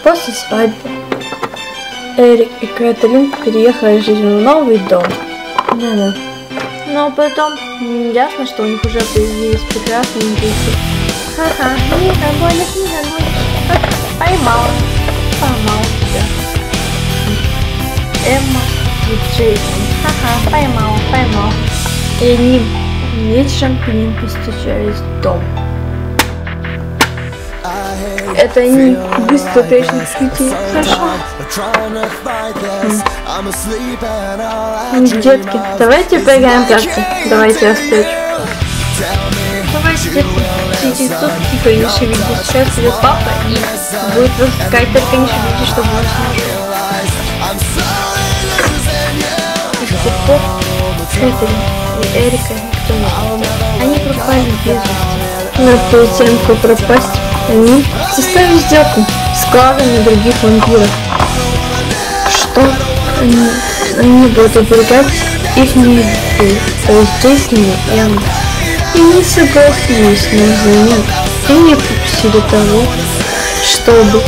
После свадьбы Эрик и Кэтлин переехали жить в новый дом. Да-да. Но потом ясно, что у них уже появились прекрасные дети. Ха-ха, не догонишь, не догонишь. Поймал тебя. Эмма и Джейсон. Ха-ха, поймал. И они вечером к ним постучались в дом. Это они быстро прячут ключи. Хорошо. Детки, давайте поиграем в прятки. Давайте я спрячу. Давайте, детки, сидите тут тихо и не шевелитесь. Сейчас придет папа и будет вас искать, только не шевелитесь, чтобы он не нашел. И с тех пор Кэтлин и Эрика никто не знал. Они пропали без вести. Но перед тем, как пропасть, они составили сделку с кланами других вампиров, что они будут оберегать их детей, то есть Джейсона и Эмму. И не согласились на взамен, и не попросили того, чтобы